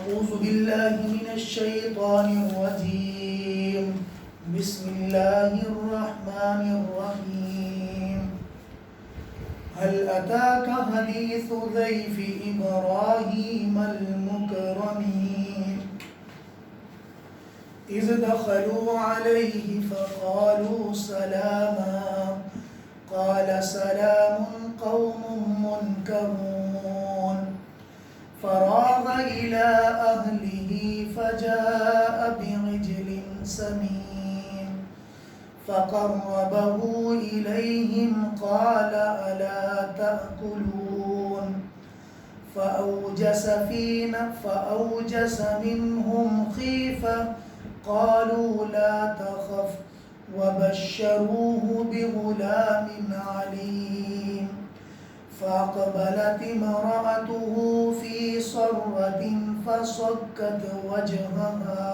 أعوذ بالله من الشيطان الرجيم. بسم الله الرحمن الرحيم. هل أتاك حديث ضيف إبراهيم المكرمين إذ دخلوا عليه فقالوا سلاما قال سلام قوم منكرون فراغ إلى أهله فجاء بعجل سمين فقربه إليهم قال ألا تأكلون فأوجس منهم خيفة قالوا لا تخف وبشروه بغلام عليم فأقبلت امرأته في صرة فصكت وجهها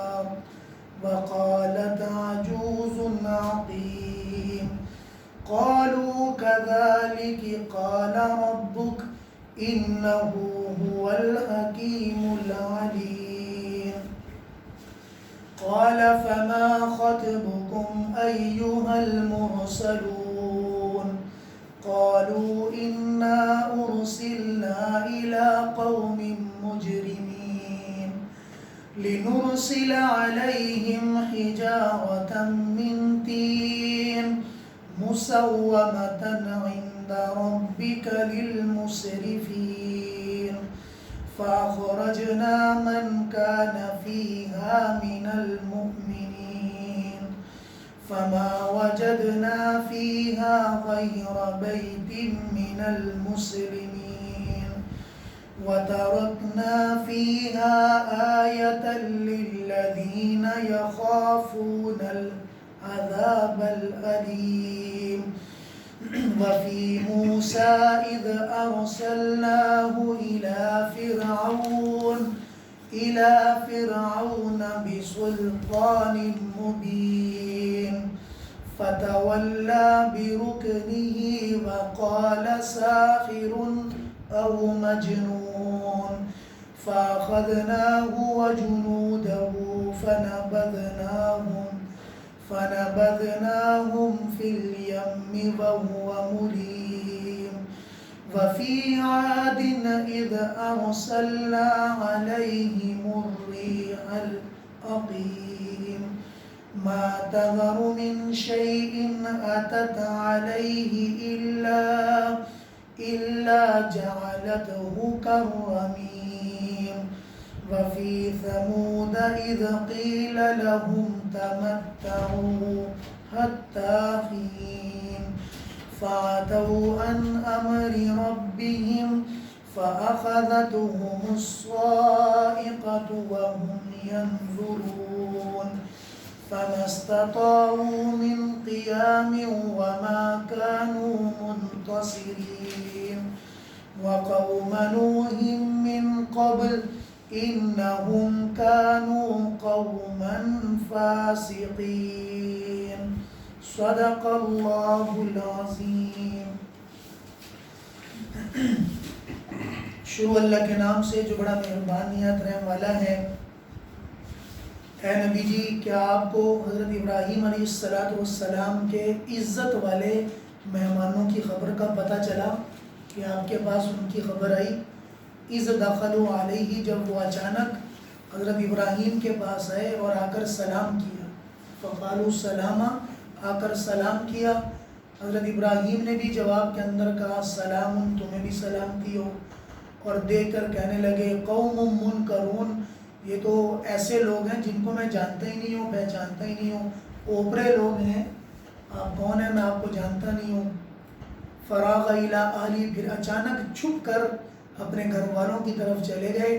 وقالت عجوز عقيم قالوا كذلك قال ربك إنه هو الحكيم العليم قال فما خطبكم أيها المرسلون قالوا إنا أرسلنا إلى قوم مجرمين لنرسل عليهم حجارة من طين مسومة عند ربك للمسرفين فأخرجنا من كان فيها من المؤمنين فما وجدنا فيها غير بيت من المسلمين وتركنا فيها آية للذين يخافون العذاب الأليم وفي موسى إذ أرسلناه إلى فرعون بسلطان مبين فتولى بركنه وقال ساحر أو مجنون فأخذناه وجنوده فنبذناهم في اليم وهو مليم وفي عاد إذ أرسلنا عليهم الريح العقيم ما تذر من شيء أتت عليه إلا جعلته كالرميم وفي ثمود إذ قيل لهم تمتعوا حتى حين فعتوا عن أمر ربهم فأخذتهم الصاعقة وهم ينظرون فما استطاعوا من قيام وما كانوا منتصرين وقوم نوح من قبل إنهم كانوا قوما فاسقين صدق اللہ العظیم. شروع اللہ کے نام سے جو بڑا مہربانیت رحم والا ہے. اے نبی جی، کیا آپ کو حضرت ابراہیم علیہ السلام کے عزت والے مہمانوں کی خبر کا پتہ چلا کہ آپ کے پاس ان کی خبر آئی؟ اذ دخلوا علیہ، جب وہ اچانک حضرت ابراہیم کے پاس آئے اور آ کر سلام کیا. فقالوا سلاما، آ کر سلام کیا. حضرت ابراہیم نے بھی جواب کے اندر کہا سلام، تمہیں بھی سلامتی ہو. اور دیکھ کر کہنے لگے قوم منکرون، یہ تو ایسے لوگ ہیں جن کو میں جانتا ہی نہیں ہوں، پہچانتا ہی نہیں ہوں، اوپرے لوگ ہیں. آپ کون ہیں؟ میں آپ کو جانتا نہیں ہوں. فراغ الی اہلی، پھر اچانک چھپ کر اپنے گھر والوں کی طرف چلے گئے.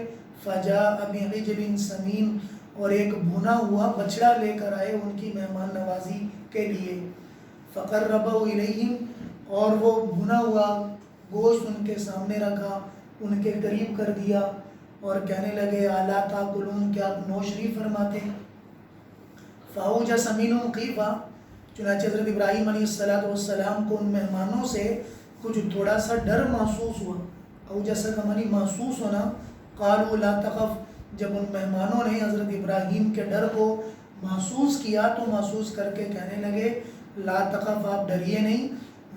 فجاء بعجل سمین، اور ایک بھونا ہوا بچڑا لے کر آئے ان کی مہمان نوازی کے لیے. فقربہ الیہم، اور وہ بھونا ہوا گوشت ان کے سامنے رکھا، ان کے قریب کر دیا اور کہنے لگے الا تاکلون، کیا آپ نوش نہیں فرماتے؟ فاوجس منہم خیفہ، چنانچہ حضرت ابراہیم علیہ السلام کو ان مہمانوں سے کچھ تھوڑا سا ڈر محسوس ہوا. اوجس کا معنی محسوس ہونا. قالوا لا تخف، جب ان مہمانوں نے حضرت ابراہیم کے ڈر کو محسوس کیا تو محسوس کر کے کہنے لگے لا تخف، آپ ڈریے نہیں،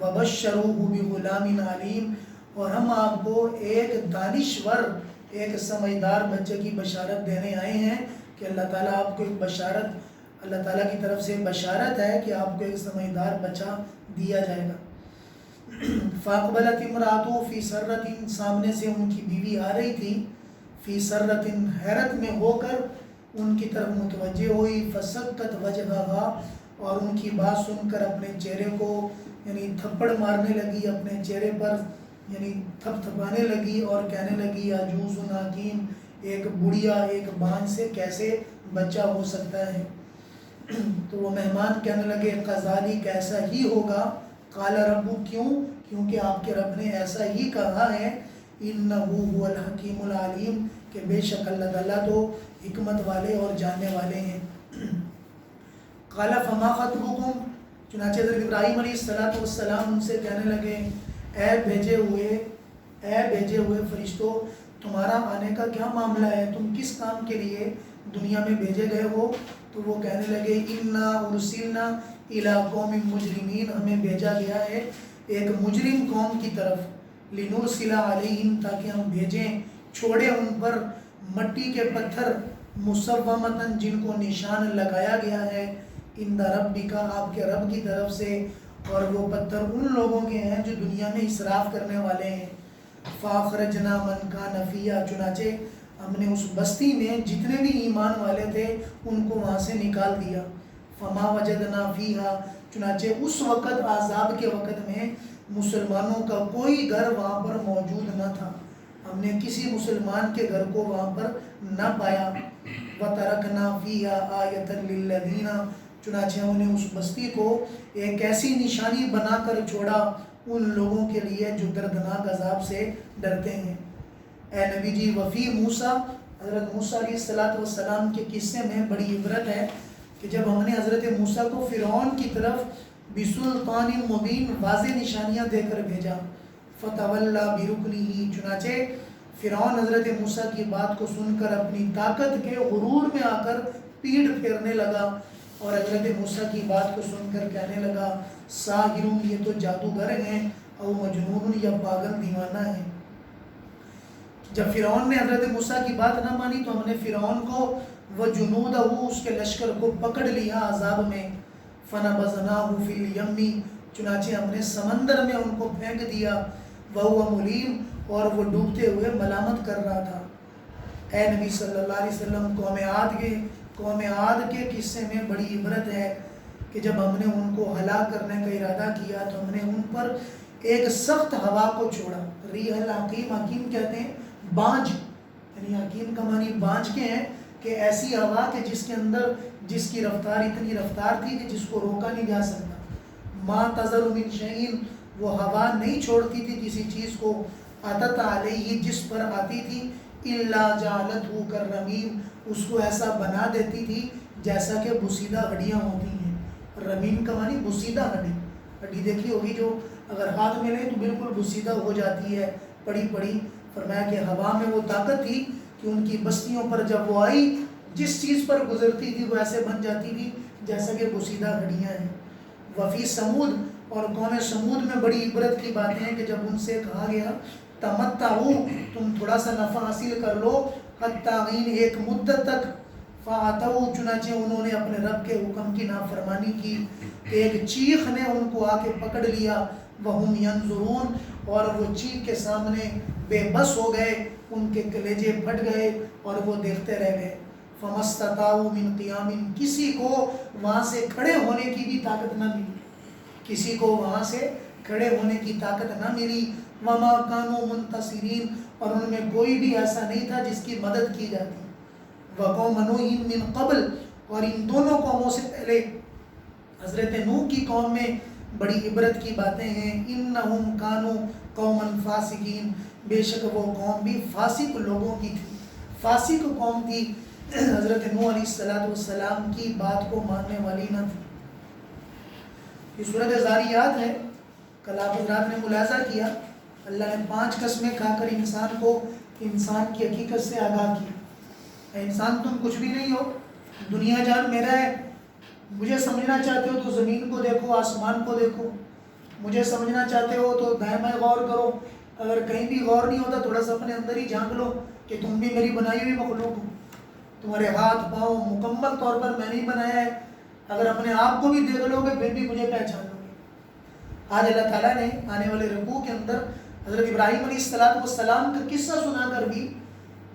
وبشروہ بغلام علیم، اور ہم آپ کو ایک دانشور، ایک سمجھدار بچے کی بشارت دینے آئے ہیں کہ اللہ تعالیٰ آپ کو ایک بشارت، اللہ تعالیٰ کی طرف سے بشارت ہے کہ آپ کو ایک سمجھدار بچہ دیا جائے گا۔ فاقبلت امرأتہ فی سرۃ، سامنے سے ان کی بیوی آ رہی تھی، فی سرۃ، حیرت میں ہو کر ان کی طرف متوجہ ہوئی، فسکت وجہہا، اور ان کی بات سن کر اپنے چہرے کو یعنی تھپڑ مارنے لگی، اپنے چہرے پر یعنی تھپ تھپانے لگی اور کہنے لگی عجوز حکیم، ایک بڑھیا ایک بانجھ سے کیسے بچہ ہو سکتا ہے؟ تو وہ مہمان کہنے لگے کذالک، ایسا ہی ہوگا، قال رب، کیوں؟ کیونکہ آپ کے رب نے ایسا ہی کہا ہے، انہ هو الحکیم العلیم، کہ بے شک اللہ تعالیٰ تو حکمت والے اور جاننے والے ہیں۔ قال فما خطبکم، چنانچہ حضرت ابراہیم علیہ السلام ان سے کہنے لگے اے بھیجے ہوئے فرشتوں، تمہارا آنے کا کیا معاملہ ہے؟ تم کس کام کے لیے دنیا میں بھیجے گئے ہو؟ تو وہ کہنے لگے انا ارسلنا الی قوم مجرمین، ہمیں بھیجا گیا ہے ایک مجرم قوم کی طرف، لنرسل علیہم، تاکہ ہم بھیجیں چھوڑے ان پر مٹی کے پتھر، مسومتاً، جن کو نشان لگایا گیا ہے، عند ربک، آپ کے رب کی طرف سے، اور وہ پتھر ان لوگوں کے ہیں جو دنیا میں اسراف کرنے والے ہیں۔ فاخرجنا من کان فیہا، چنانچہ ہم نے اس بستی میں جتنے بھی ایمان والے تھے ان کو وہاں سے نکال دیا۔ فما وجدنا فیہا، چنانچہ اس وقت عذاب کے وقت میں مسلمانوں کا کوئی گھر وہاں پر موجود نہ تھا، ہم نے کسی مسلمان کے گھر کو وہاں پر نہ پایا۔ وَتَرَكْنَا فِيهَا آیَةً لِلَّذِينَ، چنانچہ ہم نے اس بستی کو ایک ایسی نشانی بنا کر چھوڑا ان لوگوں کے لیے جو دردناک عذاب سے ڈرتے ہیں۔ اے نبی جی، وفی موسیٰ، حضرت موسیٰ علیہ السلام کے قصے میں بڑی عبرت ہے کہ جب ہم نے حضرت موسیٰ کو فرعون کی طرف بسلطان مبین، واضح نشانیاں دے کر بھیجا، فتولی برکنہ، چنانچہ فرعون حضرت موسیٰ کی بات کو سن کر اپنی طاقت کے غرور میں آ کر پیٹھ پھیرنے لگا، اور حضرت موسیٰ کی بات کو سن کر کہنے لگا ساحر، یہ تو جادوگر ہیں، او مجنون، یا پاگل دیوانہ ہیں۔ جب فرعون نے حضرت موسیٰ کی بات نہ مانی تو ہم نے فرعون کو وجنودہ، اس کے لشکر کو پکڑ لیا عذاب میں، فنبذناہ فی الیم، چنانچہ ہم نے سمندر میں ان کو پھینک دیا، وہو ملیم، اور وہ ڈوبتے ہوئے ملامت کر رہا تھا۔ اے نبی صلی اللہ علیہ وسلم، قوم عاد کے قصے میں بڑی عبرت ہے کہ جب ہم نے ان کو ہلاک کرنے کا ارادہ کیا تو ہم نے ان پر ایک سخت ہوا کو چھوڑا، ریح العقیم، حکیم کہتے ہیں بانجھ، یعنی حکیم کا معنی بانجھ کے ہیں کہ ایسی ہوا کہ جس کے اندر جس کی رفتار اتنی رفتار تھی کہ جس کو روکا نہیں جا سکتا، ما تذر من شیء، وہ ہوا نہیں چھوڑتی تھی کسی چیز کو، عتت علیہ، جس پر آتی تھی، الا جعلتہ کالرمیم، اس کو ایسا بنا دیتی تھی جیسا کہ بسیدہ ہڈیاں ہوتی ہیں۔ رمیم کا معنی بسیدہ ہڈی دیکھی ہوگی جو اگر ہاتھ میں لیں تو بالکل بسیدہ ہو جاتی ہے، پڑی پڑی۔ فرمایا کہ ہوا میں وہ طاقت تھی کہ ان کی بستیوں پر جب وہ آئی، جس چیز پر گزرتی تھی وہ ایسے بن جاتی تھی جیسا کہ بسیدہ ہڈیاں ہیں۔ وفی سمود، اور قوم سمود میں بڑی عبرت کی باتیں ہیں کہ جب ان سے کہا گیا تمتعوا، تم تھوڑا سا نفع حاصل کر لو، حتی ایک مدت تک، فاتوا، چنانچہ انہوں نے اپنے رب کے حکم کی نافرمانی کی، ایک چیخ نے ان کو آ کے پکڑ لیا، وہم ینظرون، اور وہ چیخ کے سامنے بے بس ہو گئے، ان کے کلیجے پھٹ گئے اور وہ دیکھتے رہ گئے۔ فمستطاعوا من قیام، کسی کو وہاں سے کھڑے ہونے کی بھی طاقت نہ ملی، کسی کو وہاں سے کھڑے ہونے کی طاقت نہ ملی، وما کانوا منتصرین، اور ان میں کوئی بھی ایسا نہیں تھا جس کی مدد کی جاتی۔ وقوم نوح من قبل، اور ان دونوں قوموں سے پہلے حضرت نوح کی قوم میں بڑی عبرت کی باتیں ہیں، انہم کانوا قوما فاسقین، بے شک وہ قوم بھی فاسق لوگوں کی تھی، فاسق قوم تھی، حضرت نوح علیہ السلام کی بات کو ماننے والی نہ تھی۔ یہ سورۃ ذاریات ہے۔ کل آپ حضرات نے ملاحظہ کیا اللہ نے 5 قسمیں کھا کر انسان کو انسان کی حقیقت سے آگاہ کیا۔ انسان تم کچھ بھی نہیں ہو، دنیا جان میرا ہے، مجھے سمجھنا چاہتے ہو تو زمین کو دیکھو، آسمان کو دیکھو، مجھے سمجھنا چاہتے ہو تو دائیں بائیں غور کرو، اگر کہیں بھی غور نہیں ہوتا تھوڑا سا اپنے اندر ہی جھانک لو کہ تم بھی میری بنائی ہوئی مخلوق ہو، تمہارے ہاتھ پاؤں مکمل طور پر میں نے ہی بنایا ہے، اگر اپنے آپ کو بھی دیکھ لو گے پھر بھی مجھے پہچان لو گے۔ آج اللہ تعالیٰ نے آنے والے رکوع کے اندر حضرت ابراہیم علیہ السلام کا قصہ سنا کر بھی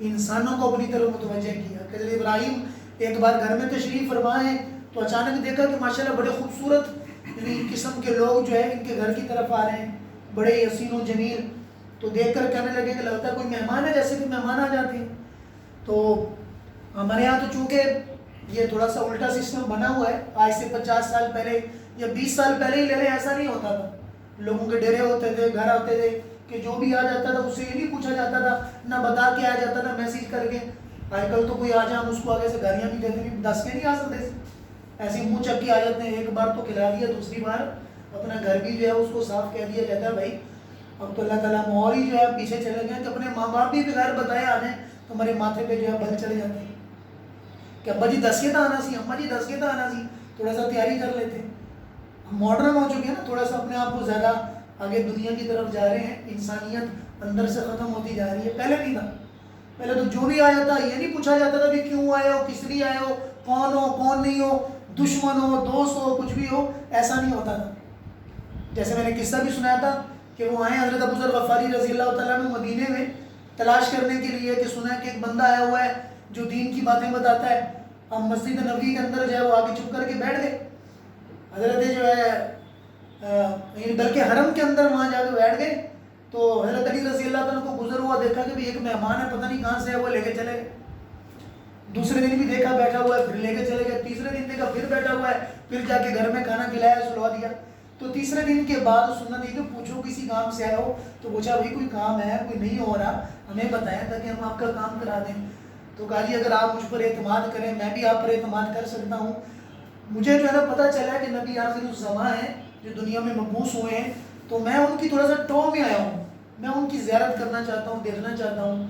انسانوں کو اپنی طرف متوجہ کیا کہ حضرت ابراہیم ایک بار گھر میں تشریف فرما ہے تو اچانک دیکھا کہ ماشاءاللہ بڑے خوبصورت یعنی قسم کے لوگ جو ہے ان کے گھر کی طرف آ رہے ہیں، بڑے حسین و جمیل، تو دیکھ کر کہنے لگے کہ لگتا ہے کوئی مہمان ہے، جیسے کہ مہمان آ جاتے ہیں۔ تو ہمارے یہاں تو چونکہ یہ تھوڑا سا الٹا سسٹم بنا ہوا ہے، آج سے 50 سال پہلے یا 20 سال پہلے ہی لے لیں، ایسا نہیں ہوتا تھا، لوگوں کے ڈیرے ہوتے تھے، گھر آتے تھے کہ جو بھی آ جاتا تھا اس سے یہ نہیں پوچھا جاتا تھا، نہ بتا کے آ جاتا تھا میسیج کر کے۔ آج کل تو کوئی آ جائے ہم اس کو آگے سے گالیاں بھی دیتے ہیں، 10 کے نہیں آ سکتے، ایسے منہ چک کے آ جاتے ہیں، ایک بار تو کھلا دیا، دوسری بار اپنا گھر بھی جو ہے اس کو صاف کہہ دیا جاتا ہے بھائی اب تو اللہ تعالیٰ مور ہی جو ہے پیچھے چلے گئے کہ اپنے ماں باپ بھی بغیر بتائے آ جائیں تو ہمارے ماتھے پہ جو ہے بل چلے جاتے ہیں کہ ابا جی 10 کے تھا آنا سی، اماں جی 10 کے تھا آنا سی، تھوڑا سا تیاری کر لیتے ہیں۔ ہم ماڈرن ہو چکے ہیں نا، تھوڑا سا اپنے آپ کو زیادہ آگے دنیا کی طرف جا رہے ہیں، انسانیت اندر سے ختم ہوتی جا رہی ہے۔ پہلے نہیں تھا، پہلے تو جو بھی آیا تھا یہ نہیں پوچھا جاتا تھا کہ کیوں آئے ہو، کس لیے آئے ہو، کون ہو کون نہیں ہو، دشمن ہو دوست ہو کچھ بھی ہو، ایسا نہیں ہوتا تھا۔ جیسے میں نے قصہ بھی سنایا تھا کہ وہ آئے حضرت ابو ذر غفاری رضی اللہ تعالیٰ عنہ مدینے میں تلاش کرنے کے لیے کہ سنا کہ ایک بندہ آیا ہوا ہے جو دین کی باتیں بتاتا ہے۔ ہم مسجد نبوی کے اندر جو ہے وہ آگے چھپ کر کے بیٹھ گئے، حضرت جو ہے بلکہ حرم کے اندر وہاں جا کے بیٹھ گئے تو حضرت علی رضی اللہ تعالیٰ کو گزر ہوا دیکھا کہ ایک مہمان ہے، پتہ نہیں کہاں سے ہے، وہ لے کے چلے گئے۔ دوسرے دن بھی دیکھا بیٹھا ہوا ہے، پھر لے کے چلے گئے، تیسرے دن دیکھا پھر بیٹھا ہوا ہے، پھر جا کے گھر میں کھانا کھلایا سلوا دیا۔ تو تیسرے دن کے بعد سنت یہ کہ پوچھو کسی کام سے آئے ہو، تو پوچھا بھائی کوئی کام ہے، کوئی نہیں ہو رہا ہمیں بتائیں تاکہ ہم آپ کا کام کرا دیں۔ تو کہا جی اگر آپ مجھ پر اعتماد کریں میں بھی آپ پر اعتماد کر سکتا ہوں۔ مجھے جو ہے نا پتہ چلا کہ نبی آخر الزماں ہیں جو دنیا میں مبعوث ہوئے ہیں، تو میں ان کی تھوڑا سا ٹو میں آیا ہوں، میں ان کی زیارت کرنا چاہتا ہوں، دیکھنا چاہتا ہوں۔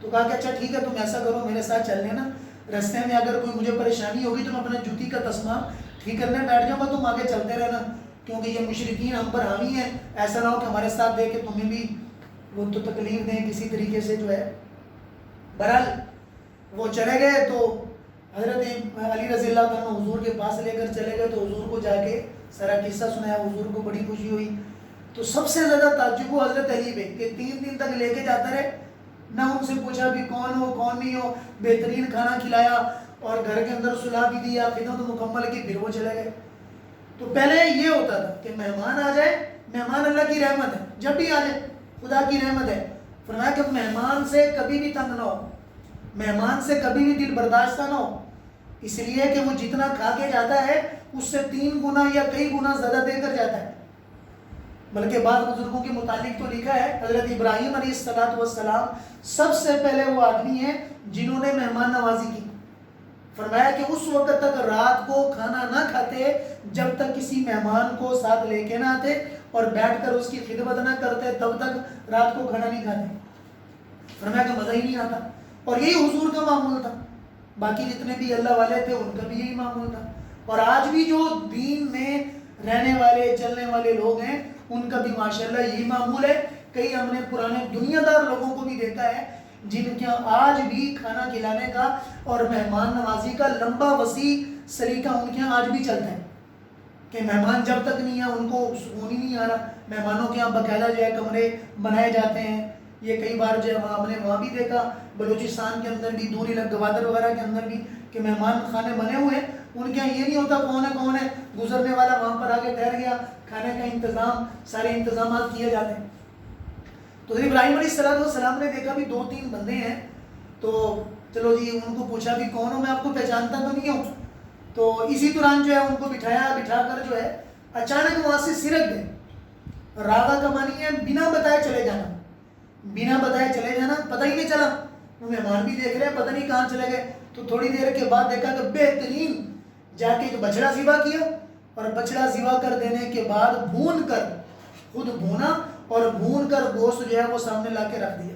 تو کہا کہ اچھا ٹھیک ہے تم ایسا کرو میرے ساتھ چل لینا، راستے میں اگر کوئی مجھے پریشانی ہوگی تو میں اپنا جوتی کا تسمہ ٹھیک کرنے بیٹھ جاؤں گا، تم آگے چلتے رہنا، کیونکہ یہ مشرکین ہم پر حاوی ہیں، ایسا نہ ہو کہ ہمارے ساتھ دے کے تمہیں بھی وہ تو تکلیف دیں کسی طریقے سے جو ہے۔ بہرحال وہ چلے گئے تو حضرت علی رضی اللہ عنہ حضور کے پاس لے کر چلے گئے، تو حضور کو جا کے سارا قصہ سنایا، حضور کو بڑی خوشی ہوئی۔ تو سب سے زیادہ تعجب ہوا حضرت علی پہ کہ 3 دن تک لے کے جاتا رہے، نہ ان سے پوچھا بھی کون ہو کون نہیں ہو، بہترین کھانا کھلایا اور گھر کے اندر سلا بھی دیا، خدمت مکمل کی، پھر وہ چلے گئے۔ تو پہلے یہ ہوتا تھا کہ مہمان آ جائے، مہمان اللہ کی رحمت ہے، جب بھی آ جائے خدا کی رحمت ہے۔ فرمایا کہ مہمان سے کبھی بھی تنگ نہ ہو، مہمان سے کبھی بھی دل برداشتہ نہ ہو، اس لیے کہ وہ جتنا کھا کے جاتا ہے اس سے 3 گنا یا کئی گنا زیادہ دے کر جاتا ہے۔ بلکہ بعض بزرگوں کے متعلق تو لکھا ہے حضرت ابراہیم علیہ السلام سب سے پہلے وہ آدمی ہیں جنہوں نے مہمان نوازی کی۔ فرمایا کہ اس وقت تک رات کو کھانا نہ کھاتے جب تک کسی مہمان کو ساتھ لے کے نہ آتے اور بیٹھ کر اس کی خدمت نہ کرتے، تب تک رات کو کھانا نہیں کھاتے۔ فرمایا کہ مزہ ہی نہیں آتا، اور یہی حضور کا معمول تھا۔ باقی جتنے بھی اللہ والے تھے ان کا بھی یہی معمول تھا، اور آج بھی جو دین میں رہنے والے چلنے والے لوگ ہیں ان کا بھی ماشاءاللہ یہی معمول ہے۔ کئی ہم نے پرانے دنیا دار لوگوں کو بھی دیکھا ہے جن کے آج بھی کھانا کھلانے کا اور مہمان نوازی کا لمبا وسیع سلیقہ ان کے آج بھی چلتا ہے کہ مہمان جب تک نہیں ہے ان کو سکون ہی نہیں آ رہا۔ مہمانوں کے یہاں باقاعدہ جو ہے کمرے بنائے جاتے ہیں، یہ کئی بار جو ہے ہم نے وہاں بھی دیکھا، بلوچستان کے اندر بھی، دور علاقے گوادر وغیرہ کے اندر بھی کہ مہمان خانے بنے ہوئے ہیں، ان کے یہاں یہ نہیں ہوتا کون ہے گزرنے والا وہاں پر آگے ٹھہر گیا، کھانے کا انتظام سارے انتظامات کیے جاتے ہیں۔ تو ابراہیم علیہ السلام نے دیکھا بھی 2-3 بندے ہیں، تو چلو جی ان کو پوچھا بھی کون ہو، میں آپ کو پہچانتا تو نہیں ہوں۔ تو اسی دوران جو ہے ان کو بٹھا کر جو ہے اچانک وہاں سے سرک گئے۔ راغا کا معنی ہے بنا بتائے چلے جانا، بنا بتائے چلے جانا، پتہ ہی نہیں چلا، وہ مہمان بھی دیکھ رہے ہیں پتہ نہیں کہاں چلے گئے۔ تو تھوڑی دیر کے بعد دیکھا کہ بہترین جا کے ایک بچڑا ذبح کیا، اور بچڑا ذبح کر دینے کے بعد بھون کر، خود بھونا اور بھون کر گوشت جو ہے وہ سامنے لا کے رکھ دیا۔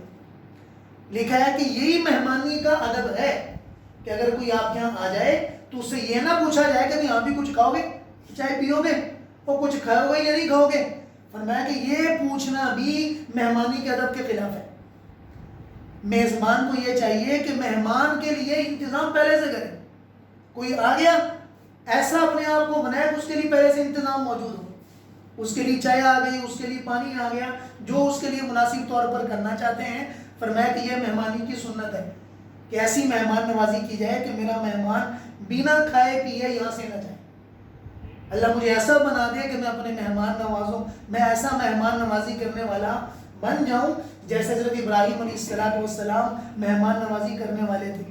لکھا ہے کہ یہی مہمانی کا ادب ہے کہ اگر کوئی آپ کے یہاں آ جائے تو اس سے یہ نہ پوچھا جائے کہ آپ بھی کچھ کھاؤ گے، چائے پیو گے، اور کچھ کھاؤ گے یا نہیں کھاؤ گے. فرمایا کہ یہ پوچھنا بھی مہمانی کے ادب کے خلاف ہے. میزبان کو یہ چاہیے کہ مہمان کے لیے انتظام پہلے سے کرے. کوئی آ گیا ایسا اپنے آپ کو بنائے کہ اس کے لیے پہلے سے انتظام موجود ہو. اس کے لیے چائے آ گئی، اس کے لیے پانی آ گیا، جو اس کے لیے مناسب طور پر کرنا چاہتے ہیں. فرمایا کہ یہ مہمانی کی سنت ہے کہ ایسی مہمان نوازی کی جائے کہ میرا مہمان بنا کھائے پیے یہاں سے نہ جائے. اللہ مجھے ایسا بنا دے کہ میں اپنے مہمان نوازوں، میں ایسا مہمان نوازی کرنے والا بن جاؤں جیسے حضرت ابراہیم علیہ السلام مہمان نوازی کرنے والے تھے.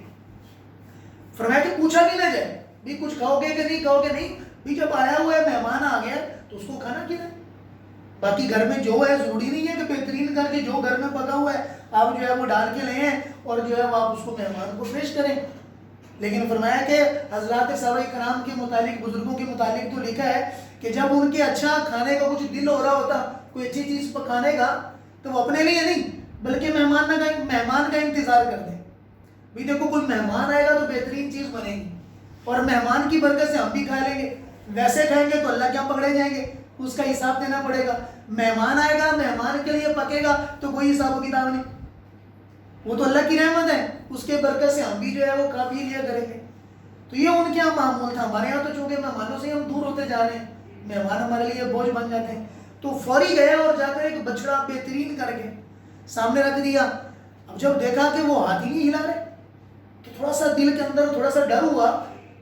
فرمایا کہ پوچھا بھی نہ جائے بھی کچھ کھاؤ گے کہ نہیں کھاؤ گے. نہیں بھی جب آیا ہوا ہے مہمان آ گیا تو اس کو کھانا کھلائیں. باقی گھر میں جو ہے ضروری نہیں ہے کہ بہترین کر کے جو گھر میں پکا ہوا ہے آپ جو ہے وہ ڈال کے لیں اور جو ہے وہ آپ اس کو مہمان کو پیش کریں. لیکن فرمایا کہ حضرات صحابہ کرام کے متعلق، بزرگوں کے متعلق تو لکھا ہے کہ جب ان کے اچھا کھانے کا کچھ دل ہو رہا ہوتا، کوئی اچھی چیز پکانے کا، تو وہ اپنے لیے نہیں بلکہ مہمان کا انتظار کرتے. بھی دیکھو کوئی مہمان آئے گا تو بہترین چیز بنے گی اور مہمان کی برکت سے ہم بھی کھا لیں گے. ویسے کھائیں گے تو اللہ کیا پکڑے جائیں گے، اس کا حساب دینا پڑے گا. مہمان آئے گا، مہمان کے لیے پکے گا تو کوئی حساب و کتاب نہیں، وہ تو اللہ کی رحمت ہے، اس کے برکت سے ہم بھی جو ہے وہ کھا پی لیا کریں گے. تو یہ ان کے یہاں معمول تھا. ہمارے یہاں تو چونکہ مہمانوں سے ہم دور ہوتے جا رہے ہیں، مہمان ہمارے لیے بوجھ بن جاتے ہیں. تو فوری گیا اور جا کر ایک بچڑا بہترین کر کے سامنے رکھ دیا. اب جب دیکھا کہ وہ ہاتھ ہی نہیں ہلا رہے تو تھوڑا سا دل کے اندر تھوڑا سا ڈر ہوا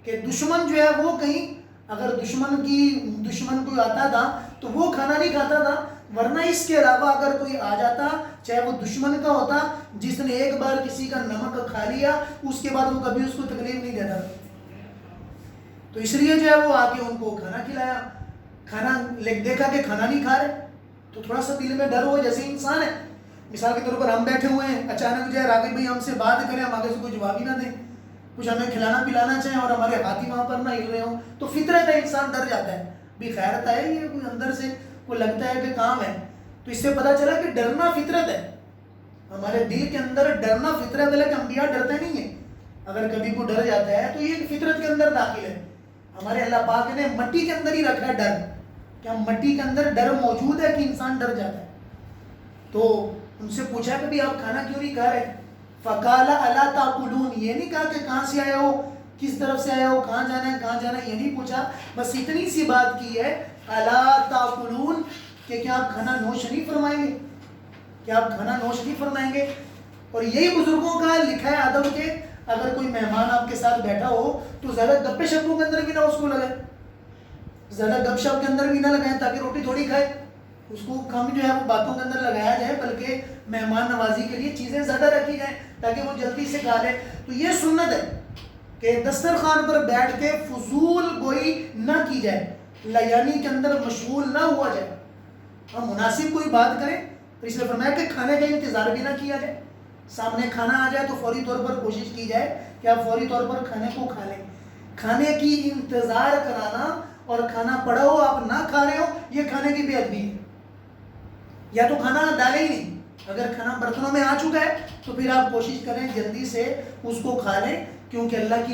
کہ دشمن جو ہے وہ کہیں، اگر دشمن کوئی آتا تھا تو وہ کھانا نہیں کھاتا تھا، ورنہ اس کے علاوہ اگر کوئی آ جاتا چاہے وہ دشمن کا ہوتا جس نے ایک بار کسی کا نمک کھا لیا اس کے بعد وہ کبھی اس کو تکلیف نہیں دیتا. تو اس لیے جو ہے وہ آ کے ان کو کھانا کھلایا. کھانا دیکھا کہ کھانا نہیں کھا رہے تو تھوڑا سا دل میں ڈر ہو. جیسے انسان ہے، مثال کے طور پر ہم بیٹھے ہوئے ہیں، اچانک جو ہے راغب بھائی ہم سے بات کریں، ہم آگے سے کوئی جواب ہی نہ دیں، کچھ ہمیں کھلانا پلانا چاہیں اور ہمارے ہاتھ ہی وہاں پر نہ ہل رہے ہوں تو فطرت ہے انسان ڈر جاتا ہے. بھی خیرت ہے یہ کوئی اندر سے کوئی لگتا ہے کہ کام ہے. تو اس سے پتہ چلا کہ ڈرنا فطرت ہے، ہمارے دل کے اندر ڈرنا فطرت ہے. کہ انبیاء ڈرتے نہیں ہیں، اگر کبھی کوئی ڈر جاتا ہے تو یہ فطرت کے اندر داخل ہے. ہمارے اللہ پاک نے مٹی کے اندر ہی رکھا ہے ڈر، کہ مٹی کے اندر ڈر موجود ہے کہ انسان ڈر جاتا ہے. تو ان سے پوچھا کہ بھی آپ کھانا کیوں نہیں کھا رہے؟ فقال الا تاکلون، یہ نہیں کہا کہ کہاں سے آئے ہو، کس طرف سے آئے ہو، کہاں جانا ہے، یہ نہیں پوچھا. بس اتنی سی بات کی ہے الا تاکلون، کہ کیا آپ کھانا نوش نہیں فرمائیں گے، کیا آپ کھانا نوش نہیں فرمائیں گے. اور یہی بزرگوں کا لکھا ہے ادب کے، اگر کوئی مہمان آپ کے ساتھ بیٹھا ہو تو زیادہ گپے شپوں کے اندر بھی نہ اس کو لگائے، زیادہ گپ شپ کے اندر بھی نہ لگائیں تاکہ روٹی تھوڑی کھائے. اس کو کم جو ہے وہ باتوں کے اندر لگایا جائے، بلکہ مہمان نوازی کے لیے چیزیں زیادہ رکھی جائیں تاکہ وہ جلدی سے کھا لے. تو یہ سنت ہے کہ دسترخوان پر بیٹھ کے فضول گوئی نہ کی جائے، لیانی کے اندر مشغول نہ ہوا جائے. ہم مناسب کوئی بات کریں تو اس لیے فرمایا کہ کھانے کا انتظار بھی نہ کیا جائے. سامنے کھانا آ جائے تو فوری طور پر کوشش کی جائے کہ آپ فوری طور پر کھانے کو کھا لیں. کھانے کی انتظار کرانا اور کھانا پڑا ہو آپ نہ کھا رہے ہو، یہ کھانے کی بے ادبی ہے. یا تو کھانا ڈالے ہی نہیں، اگر کھانا برتنوں میں آ چکا ہے تو پھر آپ کوشش کریں جلدی سے اس کو کھا لیں، کیونکہ اللہ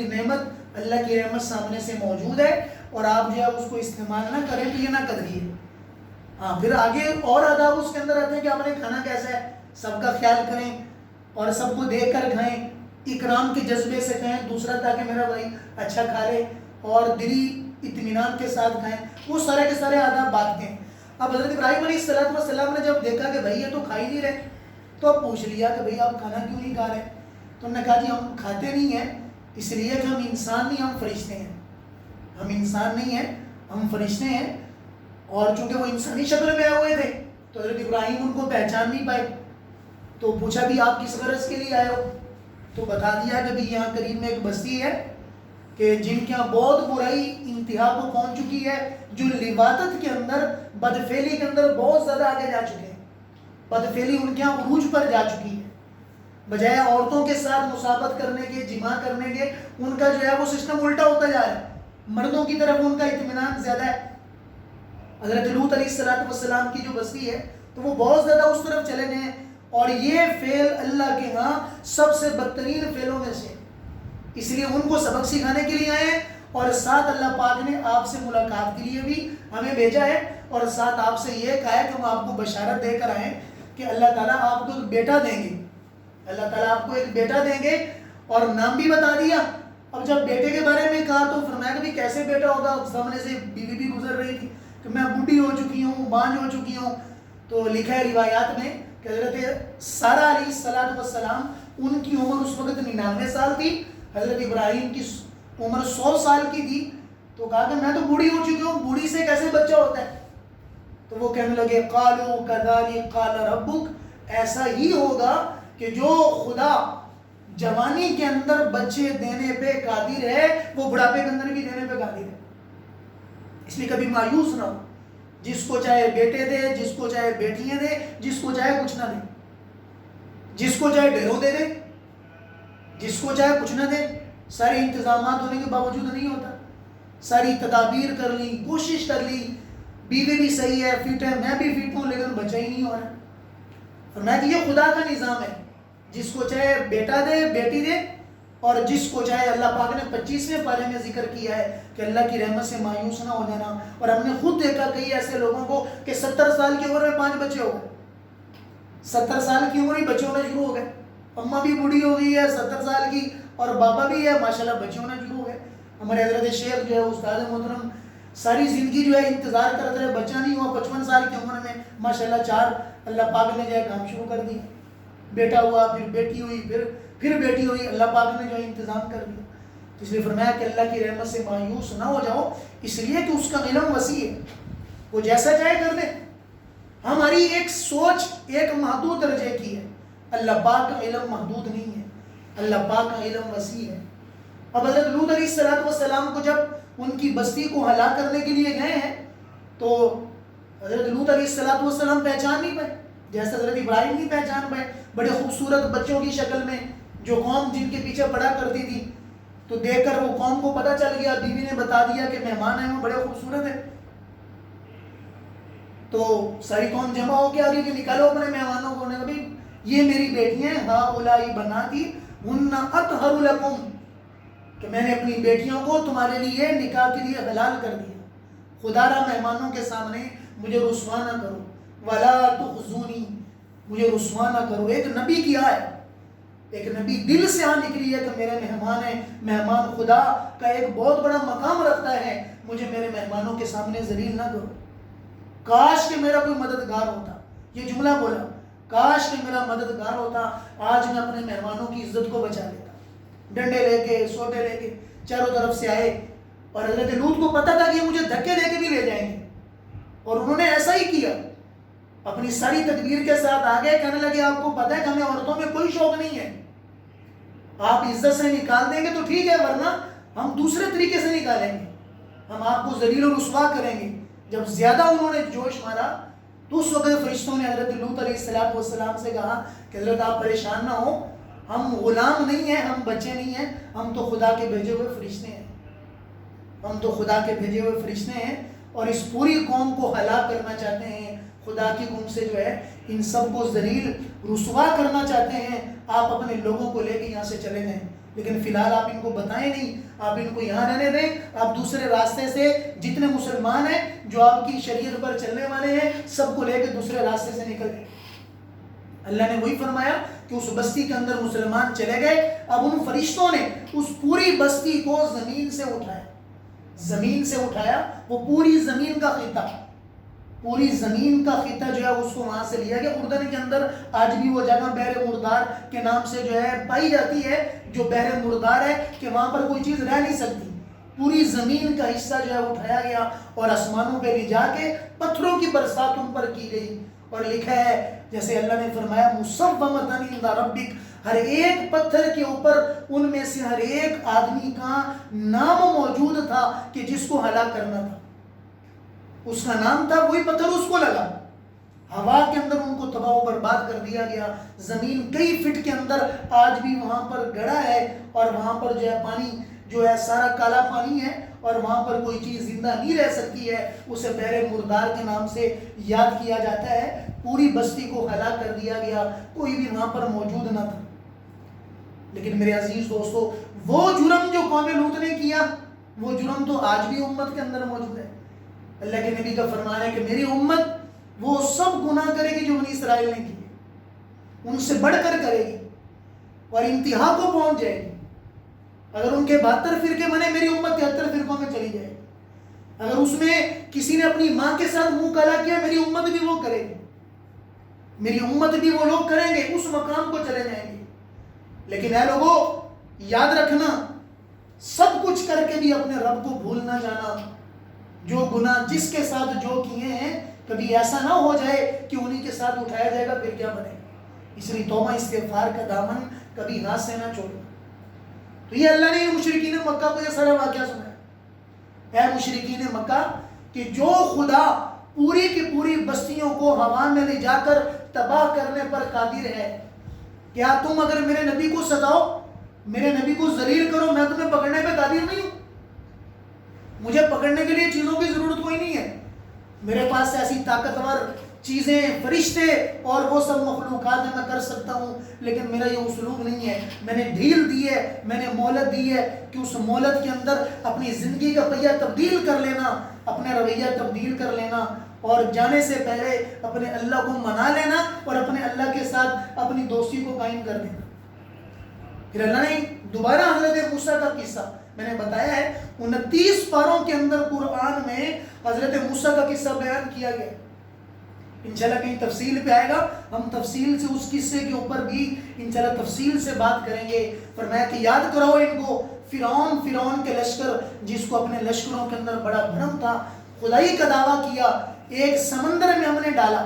کی رحمت سامنے سے موجود ہے اور آپ جو ہے اس کو استعمال نہ کریں تو یہ نہ قدری ہے. ہاں پھر آگے اور آداب اس کے اندر آتے ہیں کہ آپ نے کھانا کیسا ہے، سب کا خیال کریں اور سب کو دیکھ کر کھائیں، اکرام کے جذبے سے کھائیں، دوسرا تاکہ میرا بھائی اچھا کھا لے، اور دلی اطمینان کے ساتھ کھائیں. وہ سارے کے سارے آداب بات کے ہیں. اب حضرت ابراہیم علیہ السلام نے جب دیکھا کہ بھائی یہ تو کھا ہی نہیں رہے تو اب پوچھ لیا کہ بھائی آپ کھانا کیوں نہیں کھا رہے؟ تو انہوں نے کہا جی ہم کھاتے نہیں ہیں اس لیے کہ ہم انسان نہیں، ہم فرشتے ہیں. ہم انسان نہیں ہیں، ہم فرشتے ہیں. اور چونکہ وہ انسانی شکل میں آئے ہوئے تھے تو حضرت ابراہیم ان کو پہچان نہیں پائے. تو پوچھا بھی آپ کس غرض کے لیے آئے ہو؟ تو بتا دیا کہ بھی یہاں قریب میں ایک بستی ہے کہ جن کے یہاں بہت برائی انتہا کو پہنچ چکی ہے، جو لواطت کے اندر، بدفعلی کے اندر بہت زیادہ آگے جا چکے ہیں. بدفعلی ان کے یہاں عروج پر جا چکی ہے. بجائے عورتوں کے ساتھ مسابقت کرنے کے، جماع کرنے کے، ان کا جو ہے وہ سسٹم الٹا ہوتا جا رہا ہے. مردوں کی طرف ان کا اطمینان زیادہ ہے. حضرت لوط علیہ السلام کی جو بستی ہے تو وہ بہت زیادہ اس طرف چلے گئے ہیں. اور یہ فعل اللہ کے ہاں سب سے بدترین فعلوں میں سے، اس لیے ان کو سبق سکھانے کے لیے آئے ہیں، اور ساتھ اللہ پاک نے آپ سے ملاقات کے لیے بھی ہمیں بھیجا ہے، اور ساتھ آپ سے یہ کہا ہے کہ ہم آپ کو بشارت دے کر آئیں کہ اللہ تعالیٰ آپ کو ایک بیٹا دیں گے، اللہ تعالیٰ آپ کو ایک بیٹا دیں گے، اور نام بھی بتا دیا۔ اب جب بیٹے کے بارے میں کہا تو فرمایا کہ کیسے بیٹا ہوگا، سامنے سے بیوی بھی گزر رہی تھی کہ میں بوڑھی ہو چکی ہوں، بانجھ ہو چکی ہوں، تو لکھا ہے روایات میں کہ حضرت سارہ علیہ السلام ان کی عمر اس وقت 99 سال تھی، حضرت ابراہیم کی عمر 100 سال کی تھی، تو کہا کہ میں تو بوڑھی ہو چکی ہوں، بوڑھی سے کیسے بچہ ہوتا ہے؟ تو وہ کہنے لگے قالوا كذلك قال ربك، ایسا ہی ہوگا کہ جو خدا جوانی کے اندر بچے دینے پہ قادر ہے وہ بڑھاپے کے اندر بھی دینے پہ قادر ہے۔ اس لیے کبھی مایوس نہ ہو، جس کو چاہے بیٹے دے، جس کو چاہے بیٹیاں دے، جس کو چاہے کچھ نہ دے، جس کو چاہے ڈھیروں دے دے، جس کو چاہے کچھ نہ دے، سارے انتظامات ہونے کے باوجود نہیں ہوتا، ساری تدابیر کر لی، کوشش کر لی، بیوی بھی صحیح ہے، فٹ ہے، میں بھی فٹ ہوں، لیکن بچہ ہی نہیں ہو رہا۔ فرمایا کہ یہ خدا کا نظام ہے، جس کو چاہے بیٹا دے، بیٹی دے، اور جس کو چاہے، اللہ پاک نے 25ویں پارے میں ذکر کیا ہے کہ اللہ کی رحمت سے مایوس نہ ہو جانا۔ اور ہم نے خود دیکھا کئی ایسے لوگوں کو کہ 70 سال کی عمر میں 5 بچے ہو گئے، 70 سال کی عمر ہی بچے ہونا شروع ہو گئے، اماں بھی بوڑھی ہو گئی ہے 70 سال کی، اور بابا بھی ہے ماشاءاللہ بچے ہونا شروع ہو گئے۔ ہمارے حضرت شیخ جو ہے استاد محترم ساری زندگی جو ہے انتظار کرتے رہے، بچہ نہیں ہوا، 55 سال کی عمر میں ماشاءاللہ 4 اللہ پاک نے جو ہے کام شروع کر دیا، بیٹا ہوا، پھر بیٹی ہوئی، پھر بیٹی ہوئی، اللہ پاک نے جو ہے انتظام کر دیا۔ اس لیے فرمایا کہ اللہ کی رحمت سے مایوس نہ ہو جاؤ، اس لیے کہ اس کا علم وسیع ہے، وہ جیسا چاہے کر دے۔ ہماری ایک سوچ ایک محدود درجے کی ہے، اللہ پاک کا علم محدود نہیں ہے، اللہ پاک کا علم وسیع ہے۔ اب حضرت لوط علیہ السلام کو جب ان کی بستی کو ہلاک کرنے کے لیے گئے ہیں تو حضرت لوط علیہ السلام پہچان نہیں پائے، جیسے حضرت ابراہیم نہیں پہچان پائے، بڑے خوبصورت بچوں کی شکل میں، جو قوم جن کے پیچھے پڑا کرتی تھی، تو دیکھ کر وہ قوم کو پتہ چل گیا، بیوی نے بتا دیا کہ مہمان ہیں وہ بڑے خوبصورت ہیں، تو ساری قوم جمع ہو کے آ گئی کہ نکالو اپنے مہمانوں کو، نے کہا بھائی یہ میری بیٹیاں ہیں، ہؤلاء بناتی ہن اطہر لکم، کہ میں نے اپنی بیٹیوں کو تمہارے لیے نکاح کے لیے حلال کر دیا، خدا را مہمانوں کے سامنے مجھے رسوا نہ کرو، ولا تخزونی، مجھے رسوا نہ کرو۔ ایک نبی کی آئے، ایک نبی دل سے نکلی ہے کہ میرے مہمان ہیں، مہمان خدا کا ایک بہت بڑا مقام رکھتا ہے، مجھے میرے مہمانوں کے سامنے ذلیل نہ کرو، کاش کہ میرا کوئی مددگار ہوتا، یہ جملہ بولا، کاش کہ میرا مددگار ہوتا، آج میں اپنے مہمانوں کی عزت کو بچا لیتا۔ ڈنڈے لے کے، سوٹے لے کے چاروں طرف سے آئے، اور حضرت لوط کو پتہ تھا کہ یہ مجھے دھکے دے کے بھی لے جائیں گے، اور انہوں نے ایسا ہی کیا، اپنی ساری تدبیر کے ساتھ آگے، کہنے لگے آپ کو پتہ ہے کہ ہمیں عورتوں میں کوئی شوق نہیں ہے، آپ عزت سے نکال دیں گے تو ٹھیک ہے، ورنہ ہم دوسرے طریقے سے نکالیں گے، ہم آپ کو ذلیل و رسوا کریں گے۔ جب زیادہ انہوں نے جوش مارا تو اس وقت فرشتوں نے حضرت لوط علیہ السلام سے کہا کہ حضرت آپ پریشان نہ ہو، ہم غلام نہیں ہیں، ہم بچے نہیں ہیں، ہم تو خدا کے بھیجے ہوئے فرشتے ہیں، ہم تو خدا کے بھیجے ہوئے فرشتے ہیں، اور اس پوری قوم کو ہلاک کرنا چاہتے ہیں، خدا کی قوم سے جو ہے ان سب کو ذلیل رسوا کرنا چاہتے ہیں، آپ اپنے لوگوں کو لے کے یہاں سے چلے جائیں، لیکن فی الحال آپ ان کو بتائیں نہیں، آپ ان کو یہاں رہنے دیں، آپ دوسرے راستے سے جتنے مسلمان ہیں جو آپ کی شریعت پر چلنے والے ہیں سب کو لے کے دوسرے راستے سے نکل گئے۔ اللہ نے وہی فرمایا کہ اس بستی کے اندر مسلمان چلے گئے، اب ان فرشتوں نے اس پوری بستی کو زمین سے اٹھایا، زمین سے اٹھایا، وہ پوری زمین کا خطہ، پوری زمین کا خطہ جو ہے اس کو وہاں سے لیا گیا۔ اردن کے اندر آج بھی وہ جگہ بحر مردار کے نام سے جو ہے پائی جاتی ہے، جو بحر مردار ہے کہ وہاں پر کوئی چیز رہ نہیں سکتی، پوری زمین کا حصہ جو ہے اٹھایا گیا اور آسمانوں پہ لے جا کے پتھروں کی برسات ان پر کی گئی، اور لکھا ہے جیسے اللہ نے فرمایا مصومۃ عند ربک، ہر ایک پتھر کے اوپر ان میں سے ہر ایک آدمی کا نام موجود تھا کہ جس کو ہلاک کرنا تھا، اس کا نام تھا، وہی پتھر اس کو لگا، ہوا کے اندر ان کو تباہ و برباد کر دیا گیا۔ زمین کئی فٹ کے اندر آج بھی وہاں پر گڑھا ہے، اور وہاں پر جو ہے پانی جو ہے سارا کالا پانی ہے، اور وہاں پر کوئی چیز زندہ نہیں رہ سکتی ہے، اسے بحر مردار کے نام سے یاد کیا جاتا ہے۔ پوری بستی کو ہلاک کر دیا گیا، کوئی بھی وہاں پر موجود نہ تھا۔ لیکن میرے عزیز دوستو، وہ جرم جو قوم لوط نے کیا وہ جرم تو آج بھی امت کے اندر موجود ہے۔ اللہ کے نبی کا فرمان ہے کہ میری امت وہ سب گناہ کرے گی جو بنی اسرائیل نے کیے، ان سے بڑھ کر کرے گی اور انتہا کو پہنچ جائے گی۔ اگر ان کے 72 فرقے بنے، میری امت 73 فرقوں میں چلی جائے گی۔ اگر اس میں کسی نے اپنی ماں کے ساتھ منہ کالا کیا، میری امت بھی وہ کرے گی، میری امت بھی وہ لوگ کریں گے، اس مقام کو چلے جائیں گے۔ لیکن اے لوگوں، یاد رکھنا، سب کچھ کر کے بھی اپنے رب کو بھول نہ جانا۔ جو گناہ جس کے ساتھ جو کیے ہیں، کبھی ایسا نہ ہو جائے کہ انہی کے ساتھ اٹھایا جائے گا، پھر کیا بنے گا۔ اس لیے توبہ استغفار کا دامن کبھی ہاتھ سے نہ چھوڑو۔ تو یہ اللہ نے مشرکین مکہ کو یہ سارا واقعہ سنایا۔ اے مشرکین مکہ، کہ جو خدا پوری کی پوری بستیوں کو ہوا میں لے جا کر تباہ کرنے پر قادر ہے، کیا تم اگر میرے نبی کو ستاؤ، میرے نبی کو ذلیل کرو، میں تمہیں پکڑنے پہ قادر نہیں ہوں؟ مجھے پکڑنے کے لیے چیزوں کی ضرورت کوئی نہیں ہے، میرے پاس ایسی طاقتور چیزیں، فرشتے اور وہ سب مخلوقات میں کر سکتا ہوں، لیکن میرا یہ اسلوب نہیں ہے۔ میں نے ڈھیل دی ہے، میں نے مہلت دی ہے کہ اس مہلت کے اندر اپنی زندگی کا پہیہ تبدیل کر لینا، اپنے رویہ تبدیل کر لینا، اور جانے سے پہلے اپنے اللہ کو منا لینا اور اپنے اللہ کے ساتھ اپنی دوستی کو قائم کر دینا۔ پھر اللہ نے دوبارہ حضرت موسیٰ کا قصہ میں نے بتایا ہے، 29 پاروں کے اندر قرآن میں حضرت موسیٰ کا قصہ بیان کیا گیا۔ انشاءاللہ کہیں تفصیل پہ آئے گا، ہم تفصیل سے اس قصے کے اوپر بھی انشاءاللہ تفصیل سے بات کریں گے۔ فرمایا کہ یاد کراؤ ان کو فرعون کے لشکر، جس کو اپنے لشکروں کے اندر بڑا بھرم تھا، خدائی کا دعویٰ کیا، ایک سمندر میں ہم نے ڈالا،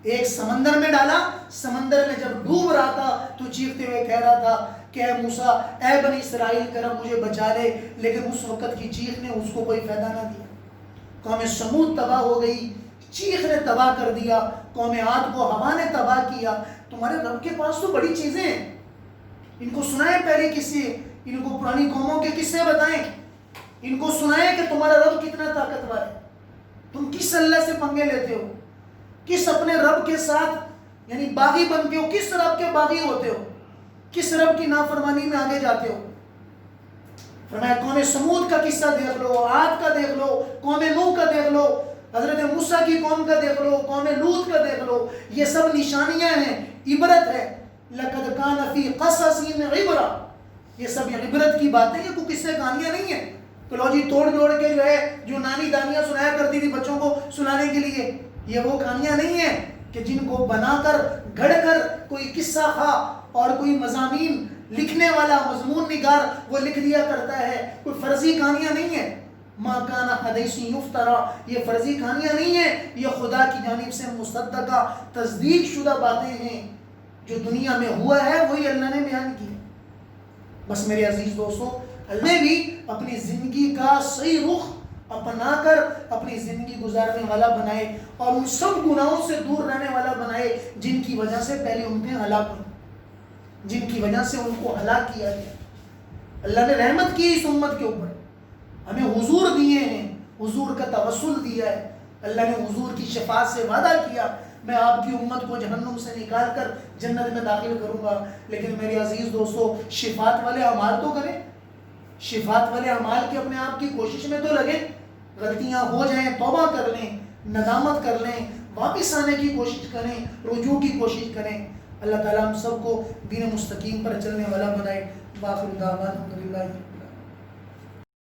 ایک سمندر میں ڈالا، سمندر میں جب ڈوب رہا تھا تو چیختے ہوئے کہہ رہا تھا کہ اے موسیٰ، اے بنی اسرائیل کرم مجھے بچا لے، لیکن اس وقت کی چیخ نے اس کو کوئی فائدہ نہ دیا۔ قوم سمود تباہ ہو گئی، چیخ نے تباہ کر دیا، قوم عاد کو ہوا نے تباہ کیا۔ تمہارے رب کے پاس تو بڑی چیزیں ہیں، ان کو سنائیں پہلے قصے، ان کو پرانی قوموں کے قصے بتائیں، ان کو سنائیں کہ تمہارا رب کتنا طاقتور ہے، تم کس اللہ سے پنگے لیتے ہو، کس اپنے رب کے ساتھ یعنی باغی بنتے ہو، کس رب کے باغی ہوتے ہو، کس رب کی نافرمانی میں آگے جاتے ہو۔ فرمایا قوم سمود کا قصہ دیکھ لو، عاد کا دیکھ لو، قوم نوح کا دیکھ لو، حضرت موسیٰ کی قوم کا دیکھ لو، قوم لوط کا دیکھ لو، یہ سب نشانیاں ہیں، عبرت ہے۔ لَقَدْ كَانَ فِي قَصَصِهِمْ عِبْرَةٌ، یہ سب عبرت کی باتیں، یہ کوئی قصے کہانیاں نہیں ہیں کہ لو جی توڑ جوڑ کے جو ہے جو نانی دانیاں سنایا کرتی تھی بچوں کو سنانے کے لیے، یہ وہ کہانیاں نہیں ہیں کہ جن کو بنا کر گھڑ کر کوئی قصہ خواہ اور کوئی مضامین لکھنے والا مضمون نگار وہ لکھ دیا کرتا ہے، کوئی فرضی کہانیاں نہیں ہیں۔ ما کان حدیث یفترا، یہ فرضی کہانیاں نہیں ہیں، یہ خدا کی جانب سے مصدقہ تصدیق شدہ باتیں ہیں، جو دنیا میں ہوا ہے وہی اللہ نے بیان کی۔ بس میرے عزیز دوستو، اللہ نے بھی اپنی زندگی کا صحیح رخ اپنا کر اپنی زندگی گزارنے والا بنائے اور ان سب گناہوں سے دور رہنے والا بنائے جن کی وجہ سے پہلے امتیں ہلاک ہوئی، جن کی وجہ سے ان کو ہلاک کیا گیا۔ اللہ نے رحمت کی اس امت کے اوپر، ہمیں حضور دیے ہیں، حضور کا توسل دیا ہے، اللہ نے حضور کی شفاعت سے وعدہ کیا میں آپ کی امت کو جہنم سے نکال کر جنت میں داخل کروں گا۔ لیکن میرے عزیز دوستو، شفاعت والے اعمال تو کریں، شفاعت والے اعمال کی اپنے آپ کی کوشش میں تو لگیں، غلطیاں ہو جائیں توبہ کر لیں، ندامت کر لیں، واپس آنے کی کوشش کریں، رجوع کی کوشش کریں۔ اللہ تعالیٰ ہم سب کو دین مستقیم پر چلنے والا بنائے۔ وآخر دعوانا الحمدللہ۔